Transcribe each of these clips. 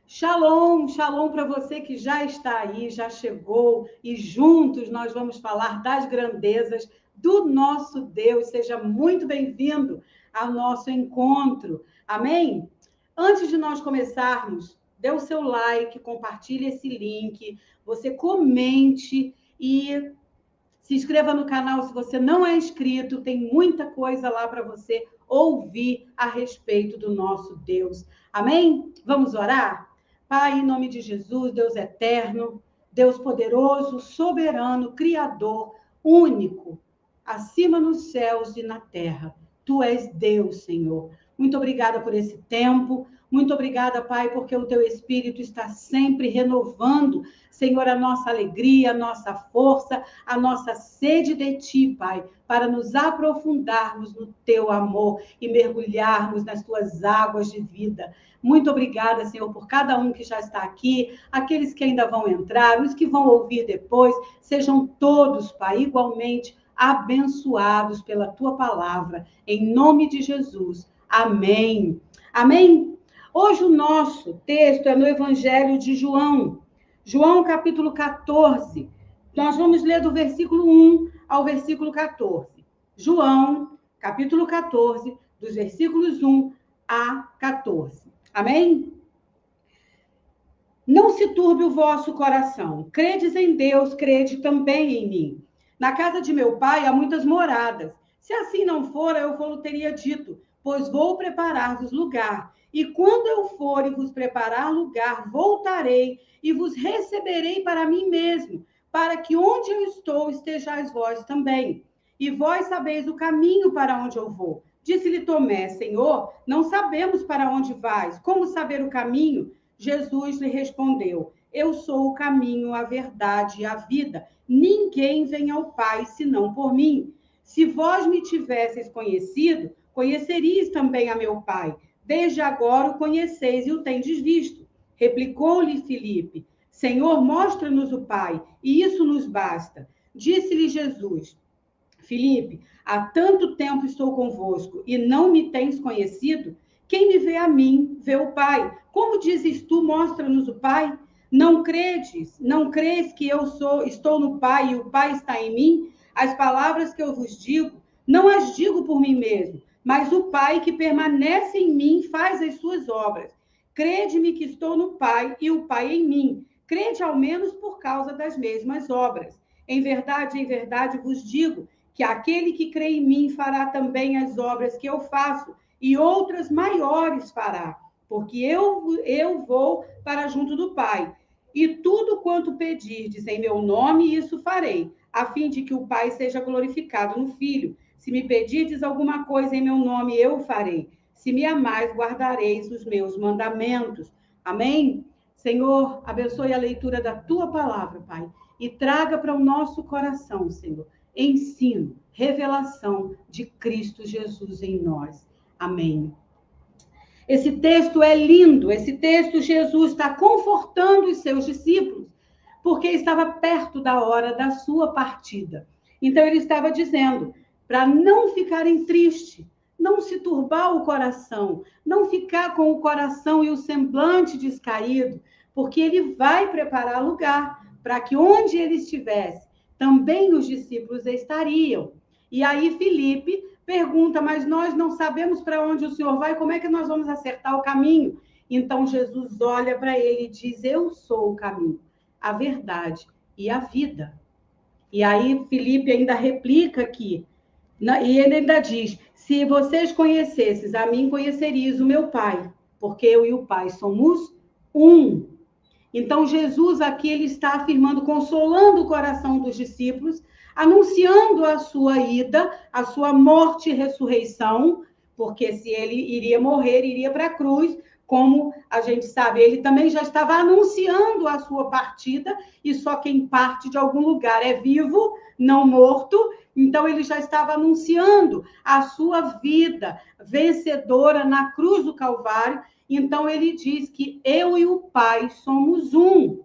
Shalom, shalom para você que já está aí, já chegou, e juntos nós vamos falar das grandezas do nosso Deus. Seja muito bem-vindo ao nosso encontro. Amém? Antes de nós começarmos, dê o seu like, compartilhe esse link, você comente e se inscreva no canal se você não é inscrito, tem muita coisa lá para você ouvir a respeito do nosso Deus. Amém? Vamos orar? Pai, em nome de Jesus, Deus eterno, Deus poderoso, soberano, criador, único, acima nos céus e na terra. Tu és Deus, Senhor. Muito obrigada por esse tempo. Muito obrigada, Pai, porque o teu Espírito está sempre renovando, Senhor, a nossa alegria, a nossa força, a nossa sede de Ti, Pai, para nos aprofundarmos no Teu amor e mergulharmos nas Tuas águas de vida. Muito obrigada, Senhor, por cada um que já está aqui, aqueles que ainda vão entrar, os que vão ouvir depois, sejam todos, Pai, igualmente abençoados pela Tua palavra, em nome de Jesus. Amém. Amém? Hoje o nosso texto é no Evangelho de João, João capítulo 14. Nós vamos ler do versículo 1 ao versículo 14. João, capítulo 14, dos versículos 1 a 14. Amém? Não se turbe o vosso coração. Credes em Deus, crede também em mim. Na casa de meu pai há muitas moradas. Se assim não for, eu vou teria dito, pois vou preparar-vos lugar. E quando eu for e vos preparar lugar, voltarei e vos receberei para mim mesmo, para que onde eu estou estejais vós também. E vós sabeis o caminho para onde eu vou. Disse-lhe Tomé, Senhor, não sabemos para onde vais. Como saber o caminho? Jesus lhe respondeu, eu sou o caminho, a verdade e a vida. Ninguém vem ao Pai senão por mim. Se vós me tivesseis conhecido, conheceríeis também a meu Pai. Desde agora o conheceis e o tendes visto. Replicou-lhe Filipe, Senhor, mostra-nos o Pai, e isso nos basta. Disse-lhe Jesus, Filipe, há tanto tempo estou convosco e não me tens conhecido? Quem me vê a mim, vê o Pai. Como dizes tu, mostra-nos o Pai? Não credes, não crês que estou no Pai e o Pai está em mim? As palavras que eu vos digo, não as digo por mim mesmo, mas o Pai que permanece em mim faz as suas obras. Crede-me que estou no Pai e o Pai em mim. Crede ao menos por causa das mesmas obras. Em verdade vos digo que aquele que crê em mim fará também as obras que eu faço, e outras maiores fará, porque eu vou para junto do Pai. E tudo quanto pedirdes em meu nome, isso farei, a fim de que o Pai seja glorificado no Filho. Se me pedirdes alguma coisa em meu nome, eu farei. Se me amais, guardareis os meus mandamentos. Amém? Senhor, abençoe a leitura da tua palavra, Pai, e traga para o nosso coração, Senhor, ensino, revelação de Cristo Jesus em nós. Amém. Esse texto é lindo, esse texto Jesus está confortando os seus discípulos, porque estava perto da hora da sua partida. Então ele estava dizendo, para não ficarem tristes, não se turbar o coração, não ficar com o coração e o semblante descaído, porque ele vai preparar lugar para que onde ele estivesse, também os discípulos estariam. E aí Filipe pergunta, mas nós não sabemos para onde o Senhor vai, como é que nós vamos acertar o caminho? Então Jesus olha para ele e diz, eu sou o caminho, a verdade e a vida. E aí Filipe ainda replica aqui, e ele ainda diz, se vocês conhecesses a mim, conhecerias o meu Pai, porque eu e o Pai somos um. Então, Jesus aqui ele está afirmando, consolando o coração dos discípulos, anunciando a sua ida, a sua morte e ressurreição, porque se ele iria morrer, iria para a cruz, como a gente sabe, ele também já estava anunciando a sua partida, e só quem parte de algum lugar é vivo, não morto, então ele já estava anunciando a sua vida vencedora na cruz do Calvário. Então, ele diz que eu e o Pai somos um.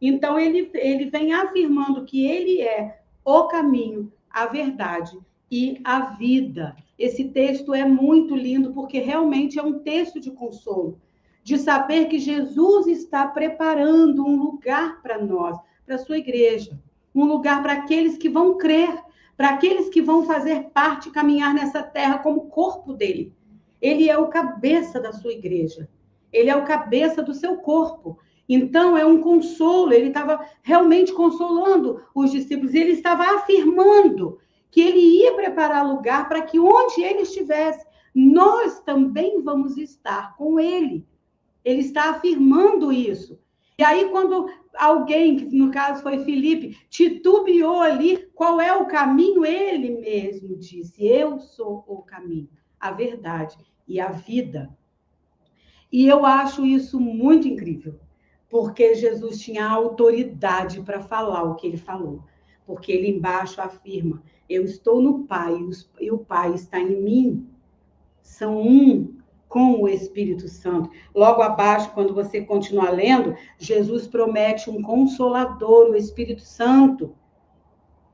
Então, ele vem afirmando que ele é o caminho, a verdade e a vida. Esse texto é muito lindo, porque realmente é um texto de consolo, de saber que Jesus está preparando um lugar para nós, para a sua igreja, um lugar para aqueles que vão crer, para aqueles que vão fazer parte, caminhar nessa terra como corpo dele. Ele é o cabeça da sua igreja, ele é o cabeça do seu corpo. Então, é um consolo, ele estava realmente consolando os discípulos, e ele estava afirmando que ele ia preparar lugar para que onde ele estivesse, nós também vamos estar com ele. Ele está afirmando isso. E aí, quando alguém, que no caso foi Filipe, titubeou ali, qual é o caminho? Ele mesmo disse, eu sou o caminho, a verdade e a vida. E eu acho isso muito incrível, porque Jesus tinha autoridade para falar o que ele falou. Porque ele embaixo afirma, eu estou no Pai e o Pai está em mim. São um com o Espírito Santo. Logo abaixo, quando você continuar lendo, Jesus promete um consolador, o Espírito Santo.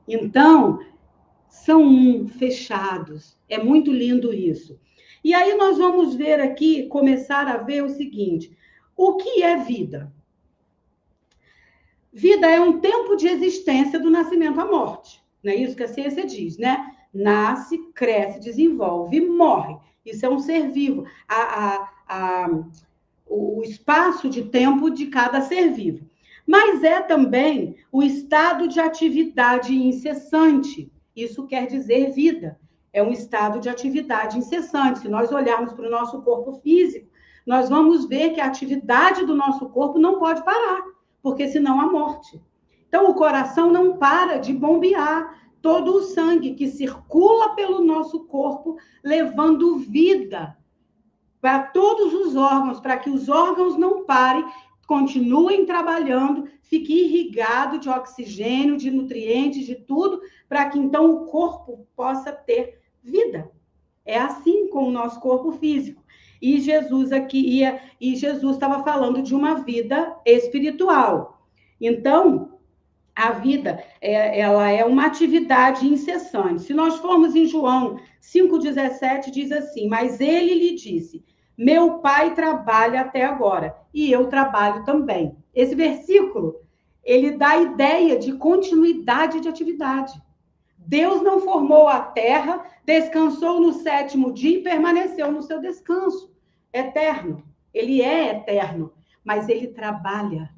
Então, são um, fechados. É muito lindo isso. E aí nós vamos ver aqui, começar a ver o seguinte, o que é vida? Vida é um tempo de existência do nascimento à morte. Não é isso que a ciência diz, né? Nasce, cresce, desenvolve e morre. Isso é um ser vivo. O espaço de tempo de cada ser vivo. Mas é também o estado de atividade incessante. Isso quer dizer vida. É um estado de atividade incessante. Se nós olharmos para o nosso corpo físico, nós vamos ver que a atividade do nosso corpo não pode parar, porque senão há morte. Então, o coração não para de bombear todo o sangue que circula pelo nosso corpo, levando vida para todos os órgãos, para que os órgãos não parem, continuem trabalhando, fique irrigado de oxigênio, de nutrientes, de tudo, para que então o corpo possa ter vida. É assim com o nosso corpo físico. E Jesus estava falando de uma vida espiritual. Então, a vida, ela é uma atividade incessante. Se nós formos em João 5,17, diz assim, mas ele lhe disse, meu pai trabalha até agora, e eu trabalho também. Esse versículo, ele dá a ideia de continuidade de atividade. Deus não formou a terra, descansou no 7º dia e permaneceu no seu descanso eterno. Ele é eterno, mas ele trabalha,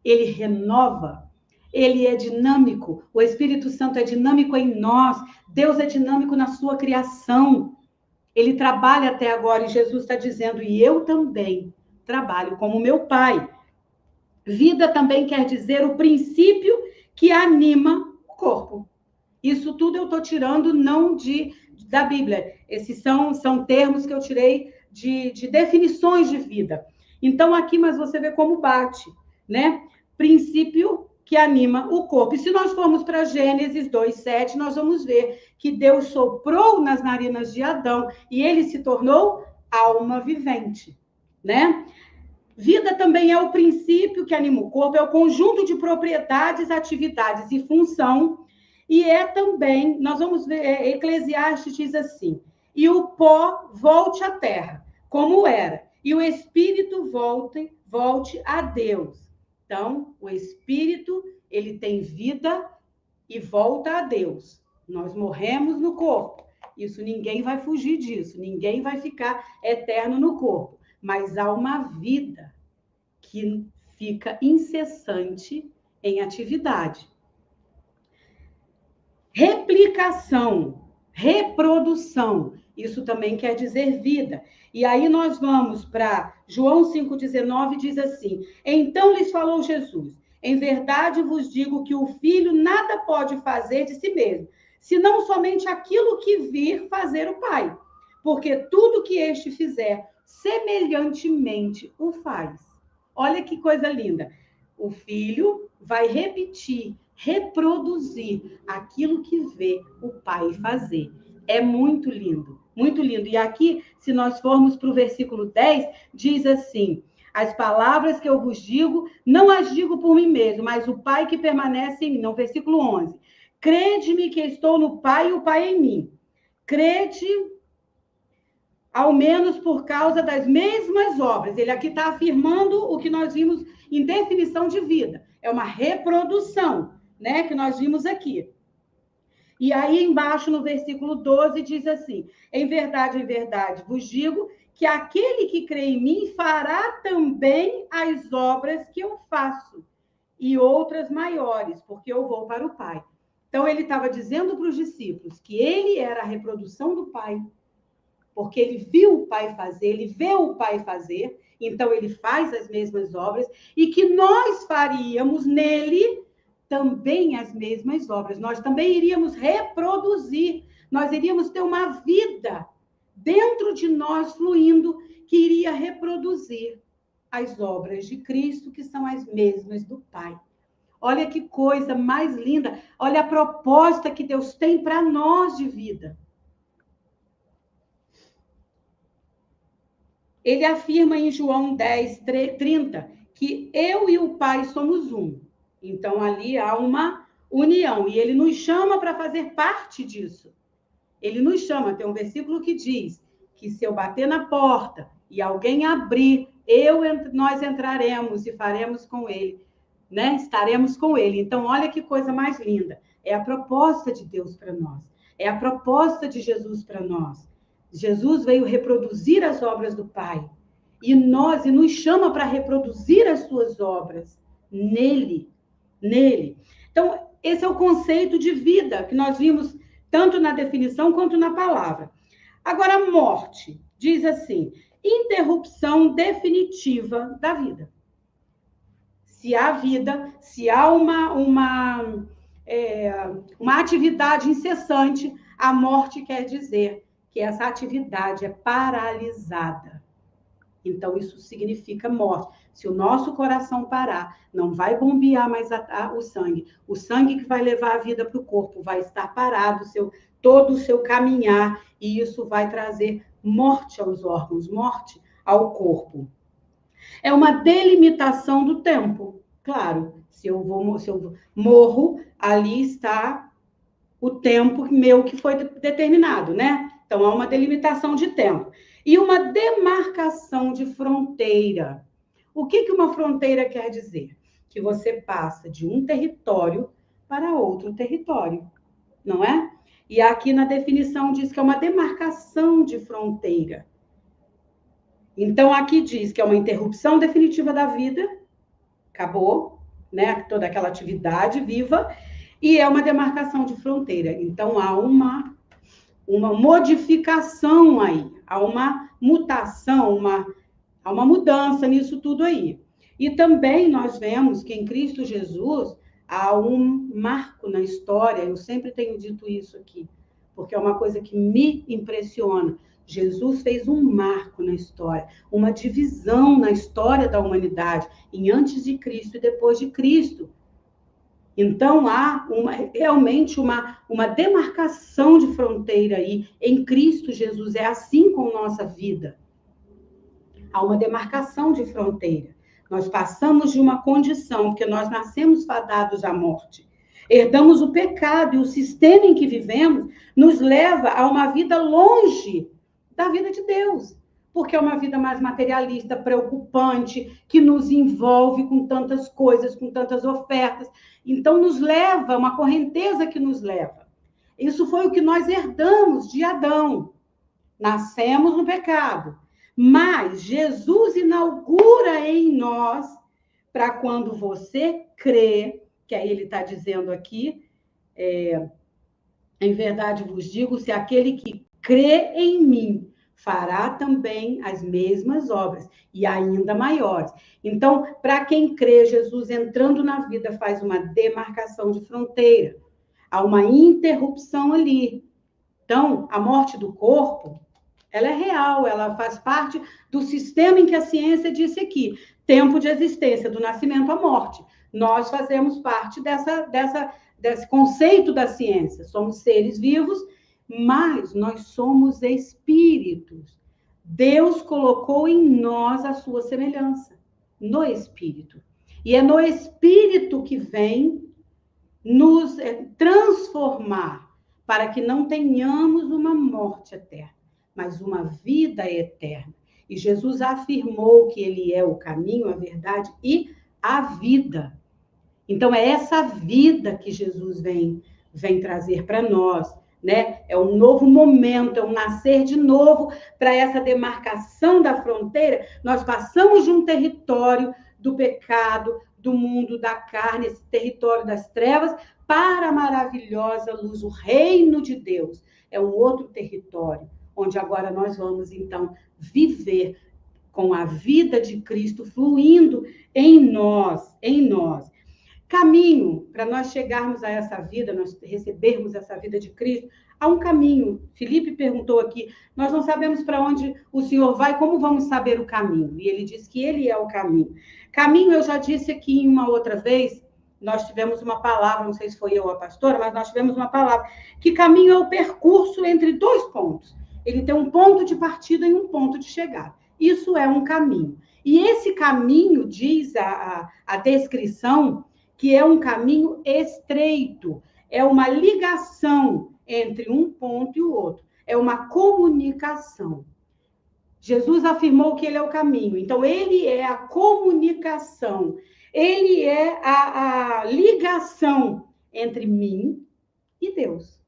ele renova, ele é dinâmico. O Espírito Santo é dinâmico em nós. Deus é dinâmico na sua criação. Ele trabalha até agora e Jesus está dizendo, e eu também trabalho como meu pai. Vida também quer dizer o princípio que anima o corpo. Isso tudo eu estou tirando não da Bíblia. Esses são termos que eu tirei de definições de vida. Então, aqui, mas você vê como bate, né? Princípio que anima o corpo. E se nós formos para Gênesis 2:7, nós vamos ver que Deus soprou nas narinas de Adão e ele se tornou alma vivente, né? Vida também é o princípio que anima o corpo, é o conjunto de propriedades, atividades e função. E é também, nós vamos ver, Eclesiastes diz assim, e o pó volte à terra, como era, e o espírito volte a Deus. Então, o espírito, ele tem vida e volta a Deus. Nós morremos no corpo. Isso ninguém vai fugir disso, ninguém vai ficar eterno no corpo. Mas há uma vida que fica incessante em atividade. Replicação, reprodução, isso também quer dizer vida. E aí nós vamos para João 5,19, diz assim, então lhes falou Jesus, em verdade vos digo que o filho nada pode fazer de si mesmo, senão somente aquilo que vir fazer o Pai, porque tudo que este fizer, semelhantemente o faz. Olha que coisa linda. O filho vai repetir, reproduzir aquilo que vê o pai fazer. É muito lindo, muito lindo. E aqui, se nós formos para o versículo 10, diz assim, as palavras que eu vos digo, não as digo por mim mesmo, mas o Pai que permanece em mim. No versículo 11, crede-me que estou no Pai e o Pai em mim. Crede ao menos por causa das mesmas obras. Ele aqui está afirmando o que nós vimos em definição de vida. É uma reprodução, né, que nós vimos aqui. E aí, embaixo, no versículo 12, diz assim: em verdade, vos digo que aquele que crê em mim fará também as obras que eu faço, e outras maiores, porque eu vou para o Pai. Então, ele estava dizendo para os discípulos que ele era a reprodução do Pai, porque ele viu o Pai fazer, ele vê o Pai fazer, então ele faz as mesmas obras, e que nós faríamos nele também as mesmas obras. Nós também iríamos reproduzir, nós iríamos ter uma vida dentro de nós fluindo, que iria reproduzir as obras de Cristo, que são as mesmas do Pai. Olha que coisa mais linda, olha a proposta que Deus tem para nós de vida. Ele afirma em João 10, 30, que eu e o Pai somos um. Então, ali há uma união. E ele nos chama para fazer parte disso. Ele nos chama. Tem um versículo que diz que se eu bater na porta e alguém abrir, nós entraremos e faremos com ele, né? Estaremos com ele. Então, olha que coisa mais linda. É a proposta de Deus para nós. É a proposta de Jesus para nós. Jesus veio reproduzir as obras do Pai. E nos chama para reproduzir as suas obras nele. Então, esse é o conceito de vida que nós vimos tanto na definição quanto na palavra. Agora, a morte diz assim: interrupção definitiva da vida. Se há vida, se há uma atividade incessante, a morte quer dizer que essa atividade é paralisada. Então, isso significa morte. Se o nosso coração parar, não vai bombear mais o sangue. O sangue que vai levar a vida para o corpo vai estar parado, todo o seu caminhar, e isso vai trazer morte aos órgãos, morte ao corpo. É uma delimitação do tempo. Claro, se eu morro, ali está o tempo meu que foi determinado, né? Então, há uma delimitação de tempo. E uma demarcação de fronteira. O que uma fronteira quer dizer? Que você passa de um território para outro território, não é? E aqui na definição diz que é uma demarcação de fronteira. Então, aqui diz que é uma interrupção definitiva da vida, acabou, né? Toda aquela atividade viva, e é uma demarcação de fronteira. Então, há uma modificação aí, há uma mutação, há uma mudança nisso tudo aí. E também nós vemos que em Cristo Jesus há um marco na história, eu sempre tenho dito isso aqui, porque é uma coisa que me impressiona. Jesus fez um marco na história, uma divisão na história da humanidade, em antes de Cristo e depois de Cristo. Então, há realmente uma demarcação de fronteira aí em Cristo Jesus. É assim com nossa vida. Há uma demarcação de fronteira. Nós passamos de uma condição, porque nós nascemos fadados à morte. Herdamos o pecado e o sistema em que vivemos nos leva a uma vida longe da vida de Deus. Porque é uma vida mais materialista, preocupante, que nos envolve com tantas coisas, com tantas ofertas. Então, nos leva, uma correnteza que nos leva. Isso foi o que nós herdamos de Adão. Nascemos no pecado. Mas Jesus inaugura em nós, para quando você crê, que aí ele está dizendo aqui, em verdade vos digo, se aquele que crê em mim fará também as mesmas obras, e ainda maiores. Então, para quem crê, Jesus entrando na vida faz uma demarcação de fronteira. Há uma interrupção ali. Então, a morte do corpo, ela é real, ela faz parte do sistema em que a ciência disse aqui, tempo de existência, do nascimento à morte. Nós fazemos parte desse conceito da ciência. Somos seres vivos, mas nós somos espíritos. Deus colocou em nós a sua semelhança, no espírito. E é no espírito que vem nos transformar, para que não tenhamos uma morte eterna, mas uma vida eterna. E Jesus afirmou que ele é o caminho, a verdade e a vida. Então, é essa vida que Jesus vem trazer para nós, né? É um novo momento, é um nascer de novo para essa demarcação da fronteira. Nós passamos de um território do pecado, do mundo da carne, esse território das trevas, para a maravilhosa luz, o reino de Deus. É um outro território, onde agora nós vamos, então, viver com a vida de Cristo fluindo em nós, Caminho, para nós chegarmos a essa vida, nós recebermos essa vida de Cristo, há um caminho. Felipe perguntou aqui, nós não sabemos para onde o Senhor vai, como vamos saber o caminho? E ele diz que ele é o caminho. Caminho, eu já disse aqui em uma outra vez, nós tivemos uma palavra, não sei se foi eu ou a pastora, mas nós tivemos uma palavra, que caminho é o percurso entre dois pontos. Ele tem um ponto de partida e um ponto de chegada. Isso é um caminho. E esse caminho, diz a descrição, que é um caminho estreito, é uma ligação entre um ponto e o outro, é uma comunicação. Jesus afirmou que ele é o caminho, então ele é a comunicação, ele é a ligação entre mim e Deus.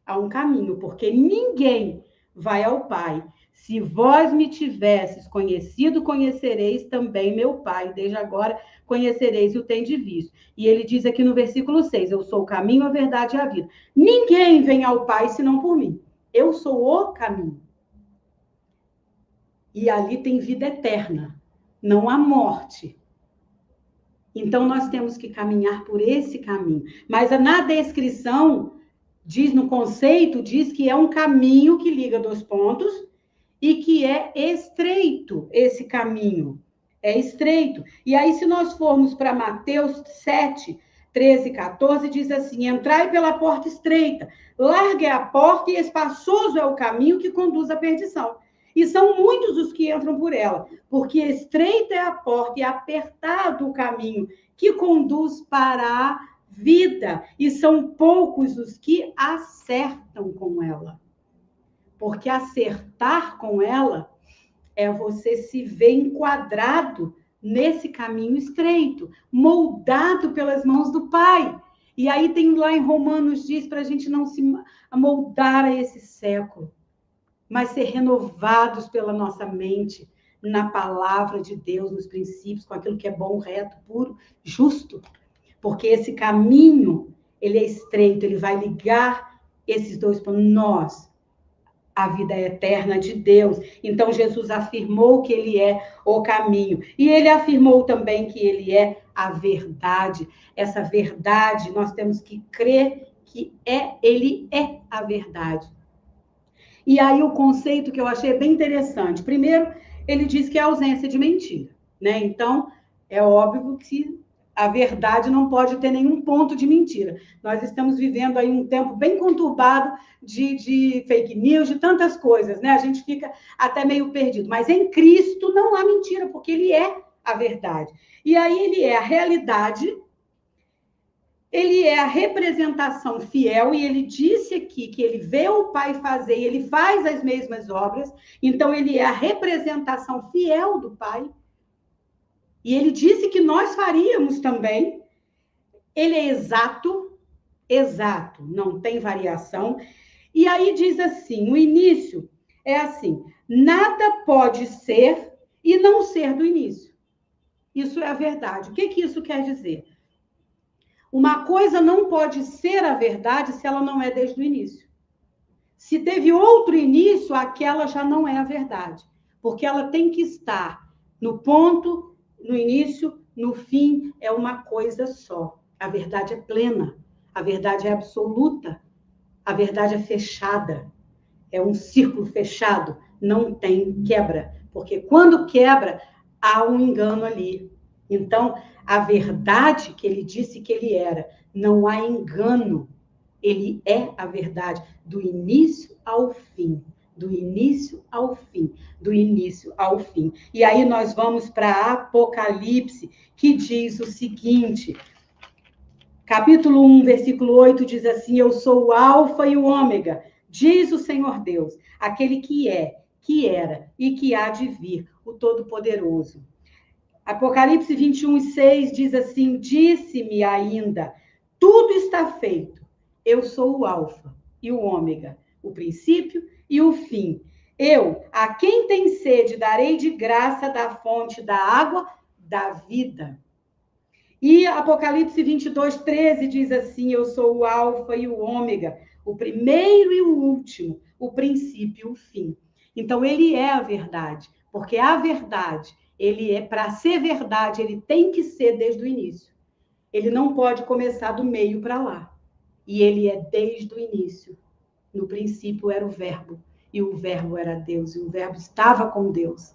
Há um caminho, porque ninguém vai ao Pai. Se vós me tivesses conhecido, conhecereis também meu Pai. Desde agora conhecereis e o tendes visto. E ele diz aqui no versículo 6, eu sou o caminho, a verdade e a vida. Ninguém vem ao Pai senão por mim. Eu sou o caminho. E ali tem vida eterna, não há morte. Então nós temos que caminhar por esse caminho. Mas na descrição, diz no conceito, diz que é um caminho que liga dois pontos, e que é estreito esse caminho, é estreito. E aí, se nós formos para Mateus 7, 13 e 14, diz assim, entrai pela porta estreita, larga é a porta e espaçoso é o caminho que conduz à perdição. E são muitos os que entram por ela, porque estreita é a porta e apertado o caminho que conduz para a vida, e são poucos os que acertam com ela. Porque acertar com ela é você se ver enquadrado nesse caminho estreito, moldado pelas mãos do Pai. E aí tem lá em Romanos, diz para a gente não se moldar a esse século, mas ser renovados pela nossa mente, na palavra de Deus, nos princípios, com aquilo que é bom, reto, puro, justo. Porque esse caminho, ele é estreito, ele vai ligar esses dois pontos. Nós, a vida eterna de Deus. Então, Jesus afirmou que ele é o caminho. E ele afirmou também que ele é a verdade. Essa verdade, nós temos que crer que ele é a verdade. E aí, o conceito que eu achei bem interessante. Primeiro, ele diz que é a ausência de mentira, né? Então, é óbvio que a verdade não pode ter nenhum ponto de mentira. Nós estamos vivendo aí um tempo bem conturbado de fake news, de tantas coisas, né? A gente fica até meio perdido. Mas em Cristo não há mentira, porque ele é a verdade. E aí ele é a realidade, ele é a representação fiel, e ele disse aqui que ele vê o Pai fazer, e ele faz as mesmas obras, então ele é a representação fiel do Pai. E ele disse que nós faríamos também. Ele é exato, não tem variação. E aí diz assim, o início é assim, nada pode ser e não ser do início. Isso é a verdade. O que isso quer dizer? Uma coisa não pode ser a verdade se ela não é desde o início. Se teve outro início, aquela já não é a verdade. Porque ela tem que estar no ponto, no início, no fim, é uma coisa só. A verdade é plena, a verdade é absoluta, a verdade é fechada. É um círculo fechado, não tem quebra. Porque quando quebra, há um engano ali. Então, a verdade que ele disse que ele era, não há engano. Ele é a verdade, do início ao fim. Do início ao fim, do início ao fim. E aí nós vamos para Apocalipse, que diz o seguinte, capítulo 1, versículo 8, diz assim, eu sou o alfa e o ômega, diz o Senhor Deus, aquele que é, que era e que há de vir, o Todo-Poderoso. Apocalipse 21:6 diz assim: disse-me ainda, tudo está feito. Eu sou o Alfa e o Ômega, o princípio e o fim. Eu, a quem tem sede, darei de graça da fonte da água da vida. E Apocalipse 22:13 diz assim: eu sou o Alfa e o Ômega, o primeiro e o último, o princípio e o fim. Então, ele é a verdade, porque a verdade, ele é, para ser verdade, ele tem que ser desde o início. Ele não pode começar do meio para lá. E ele é desde o início. No princípio era o Verbo, e o Verbo era Deus, e o Verbo estava com Deus.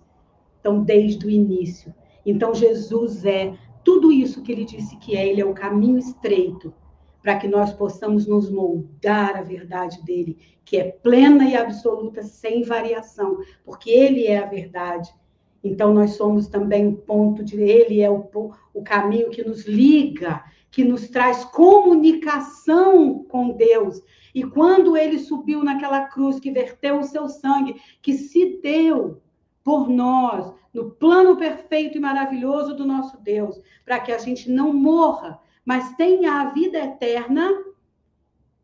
Então, desde o início. Então, Jesus é tudo isso que ele disse que é. Ele é o caminho estreito para que nós possamos nos moldar à verdade dele, que é plena e absoluta, sem variação, porque ele é a verdade. Então, nós somos também o ponto de... Ele é o caminho que nos liga, que nos traz comunicação com Deus. E quando ele subiu naquela cruz, que verteu o seu sangue, que se deu por nós, no plano perfeito e maravilhoso do nosso Deus, para que a gente não morra, mas tenha a vida eterna,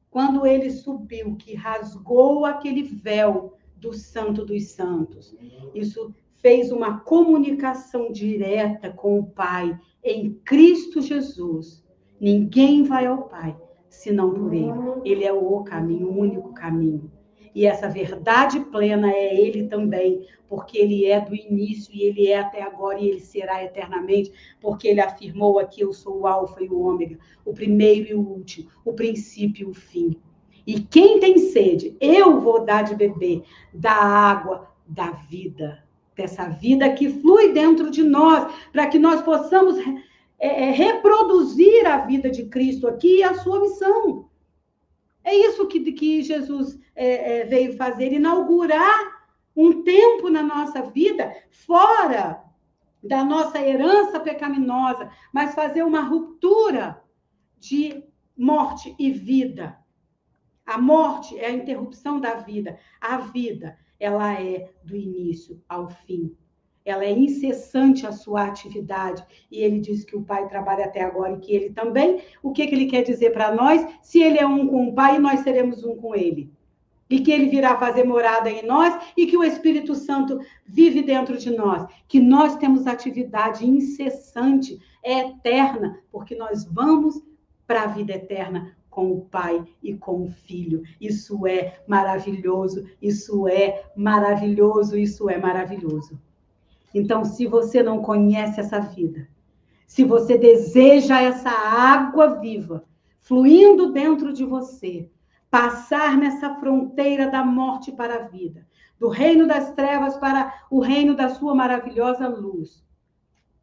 quando ele subiu, que rasgou aquele véu do Santo dos Santos. Isso fez uma comunicação direta com o Pai em Cristo Jesus. Ninguém vai ao Pai senão por ele. Ele é o caminho, o único caminho. E essa verdade plena é ele também, porque ele é do início, e ele é até agora, e ele será eternamente, porque ele afirmou aqui: eu sou o Alfa e o Ômega, o primeiro e o último, o princípio e o fim. E quem tem sede, eu vou dar de beber da água da vida, dessa vida que flui dentro de nós, para que nós possamos reproduzir a vida de Cristo aqui e a sua missão. É isso que Jesus veio fazer, inaugurar um tempo na nossa vida, fora da nossa herança pecaminosa, mas fazer uma ruptura de morte e vida. A morte é a interrupção da vida. A vida, ela é do início ao fim. Ela é incessante a sua atividade. E ele diz que o Pai trabalha até agora e que ele também. O que ele quer dizer para nós? Se ele é um com o Pai, nós seremos um com ele. E que ele virá fazer morada em nós e que o Espírito Santo vive dentro de nós. Que nós temos atividade incessante, eterna, porque nós vamos para a vida eterna com o Pai e com o Filho. Isso é maravilhoso, isso é maravilhoso, isso é maravilhoso. Então, se você não conhece essa vida, se você deseja essa água viva fluindo dentro de você, passar nessa fronteira da morte para a vida, do reino das trevas para o reino da sua maravilhosa luz,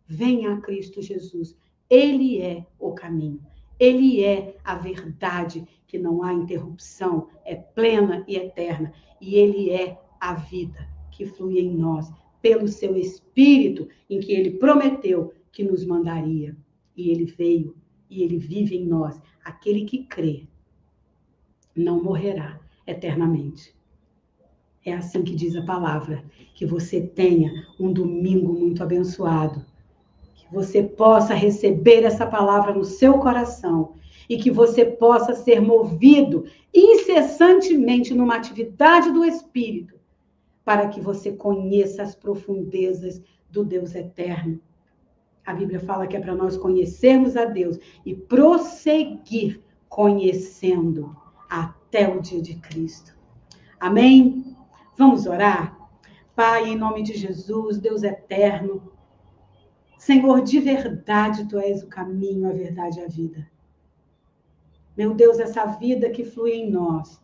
venha a Cristo Jesus. Ele é o caminho. Ele é a verdade, que não há interrupção, é plena e eterna. E ele é a vida que flui em nós, pelo seu Espírito, em que ele prometeu que nos mandaria. E ele veio, e ele vive em nós. Aquele que crê não morrerá eternamente. É assim que diz a palavra. Que você tenha um domingo muito abençoado. Que você possa receber essa palavra no seu coração e que você possa ser movido incessantemente numa atividade do Espírito, para que você conheça as profundezas do Deus eterno. A Bíblia fala que é para nós conhecermos a Deus e prosseguir conhecendo até o dia de Cristo. Amém? Vamos orar? Pai, em nome de Jesus, Deus eterno, Senhor, de verdade, Tu és o caminho, a verdade e a vida. Meu Deus, essa vida que flui em nós,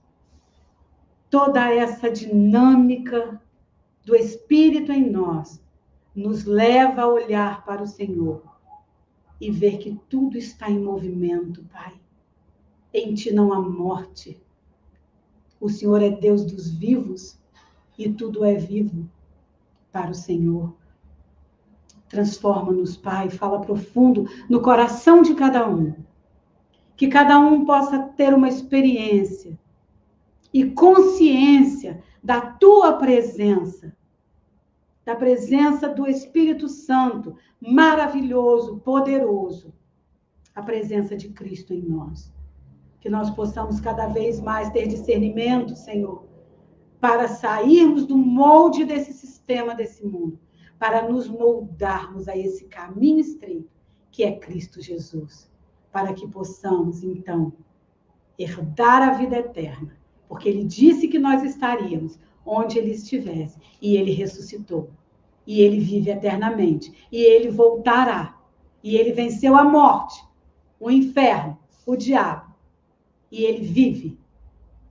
toda essa dinâmica do Espírito em nós, nos leva a olhar para o Senhor e ver que tudo está em movimento, Pai. Em Ti não há morte. O Senhor é Deus dos vivos e tudo é vivo para o Senhor. Transforma-nos, Pai, fala profundo no coração de cada um. Que cada um possa ter uma experiência e consciência da tua presença, da presença do Espírito Santo, maravilhoso, poderoso, a presença de Cristo em nós. Que nós possamos cada vez mais ter discernimento, Senhor, para sairmos do molde desse sistema, desse mundo, para nos moldarmos a esse caminho estreito, que é Cristo Jesus, para que possamos, então, herdar a vida eterna, porque Ele disse que nós estaríamos onde Ele estivesse, e Ele ressuscitou, e Ele vive eternamente, e Ele voltará, e Ele venceu a morte, o inferno, o diabo, e Ele vive.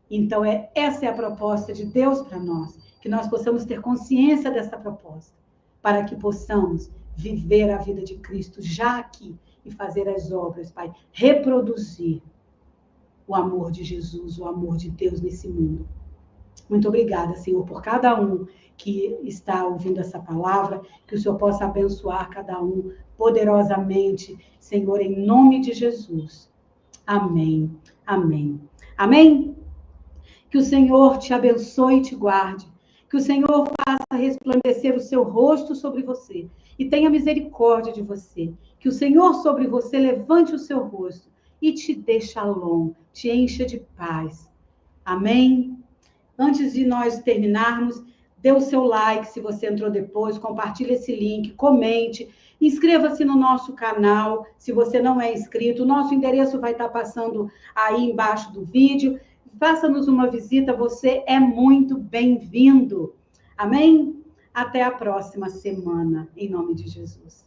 Então, essa é a proposta de Deus para nós, que nós possamos ter consciência dessa proposta, para que possamos viver a vida de Cristo já aqui e fazer as obras, Pai, reproduzir o amor de Jesus, o amor de Deus nesse mundo. Muito obrigada, Senhor, por cada um que está ouvindo essa palavra, que o Senhor possa abençoar cada um poderosamente, Senhor, em nome de Jesus. Amém, amém, amém. Que o Senhor te abençoe e te guarde, que o Senhor faça resplandecer o seu rosto sobre você e tenha misericórdia de você, que o Senhor sobre você levante o seu rosto e te dê shalom, te encha de paz. Amém? Antes de nós terminarmos, dê o seu like se você entrou depois, compartilhe esse link, comente, inscreva-se no nosso canal, se você não é inscrito, o nosso endereço vai estar passando aí embaixo do vídeo. Faça-nos uma visita, você é muito bem-vindo. Amém? Até a próxima semana, em nome de Jesus.